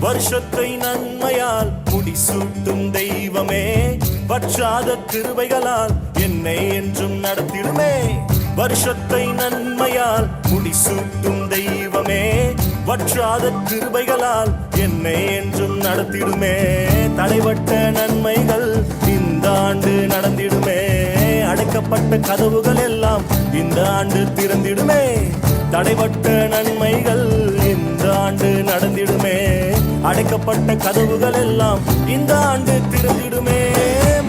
வருஷத்தை நன்மையால் முடிசூட்டும் தெய்வமே, வற்றாத கிருபைகளால் என்னை என்றும் நடத்திடுமே. வருஷத்தை நன்மையால் முடிசூட்டும் தெய்வமே, வற்றாத கிருபைகளால் என்னை என்றும் நடத்திடுமே. தடைபட்ட நன்மைகள் இந்த ஆண்டு நடந்திடுமே, அடைக்கப்பட்ட கதவுகள் எல்லாம் இந்த ஆண்டு திறந்திடுமே. தடைபட்ட நன்மைகள் இந்த ஆண்டு நடந்திடுமே, அடைக்கப்பட்ட கதவுகள் எல்லாம் இந்த ஆண்டு திறந்திடுமே.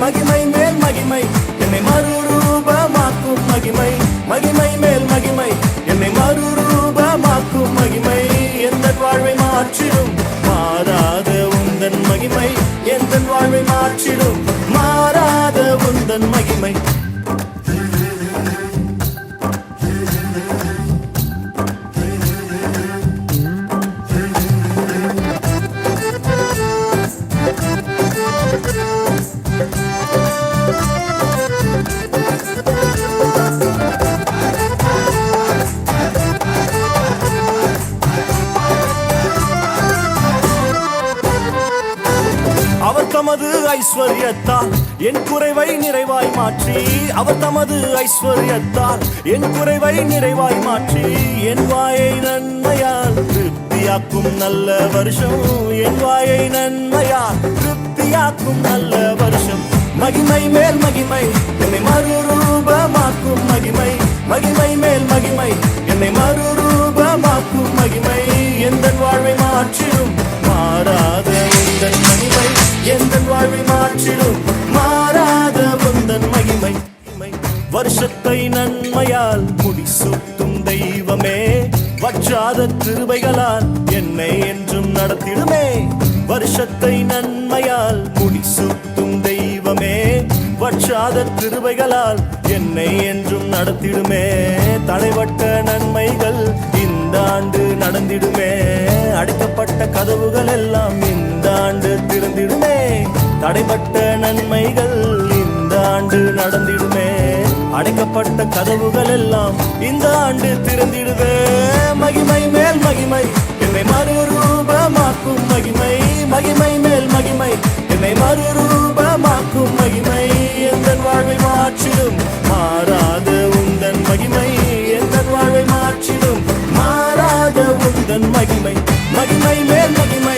மகிமை மேல் மகிமை என்னை மறுரூபமாக்கும் மகிமை, மகிமை மேல் மகிமை என்னை மறுரூபமாக்கும் மகிமை. எந்த வாழ்வை மாற்றிடும் மாறாத உந்தன் மகிமை, எந்த வாழ்வை மாற்றிடும் மாறாத உந்தன் மகிமை. அவர் தமது ஐஸ்வர்யத்தால் என் குறைவை நிறைவாய் மாற்றி, அவர் தமது ஐஸ்வர்யத்தால் என் குறைவை நிறைவாய் மாற்றி, என் வாயை நன்மையால் திருப்தியாக்கும் நல்ல வருஷம், என் வாயை நன்மையால் திருப்தியாக்கும் நல்ல வருஷம். மகிமை மேல் மகிமை என்னை மறுரூபமாக்கும் மகிமை, மகிமை மேல் மகிமை என்னை மறுரூபமாக்கும் மகிமை. எந்த வாழ்வை மாற்றிடும் மாறாத உந்தன் மகிமை, எந்த வாழ்வை மாற்றிடும் மாறாத உந்தன் மகிமை. வருஷத்தை நன்மையால் முடிசூட்டும் தெய்வமே, வற்றாத கிருபைகளால் என்னை என்றும் நடத்திடுமே. வருஷத்தை நன்மையால் முடிசூட்டும் தெய்வமே, வற்றாத கிருபைகளால் என்னை என்றும் நடத்திடுமே. தடைபட்ட நன்மைகள் இந்த ஆண்டு நடந்திடுமே, அடைக்கப்பட்ட கதவுகள் எல்லாம் இந்த ஆண்டு திறந்திடுமே. தடைபட்ட நன்மைகள் இந்த ஆண்டு நடந்திடுமே, அடைக்கப்பட்ட கதவுகள் எல்லாம் இந்த ஆண்டு திறந்திடுவே. மகிமை மேல் மகிமை என்னை மறுரூபமாக்கும் மகிமை, மகிமை மேல் மகிமை என்னை மறுரூபமாக்கும் மகிமை. எந்த வாழ்வை மாற்றிடும் மாறாத உந்தன் மகிமை, எந்த வாழ்வை மாற்றிடும் மாறாத உந்தன் மகிமை, மகிமை மேல் மகிமை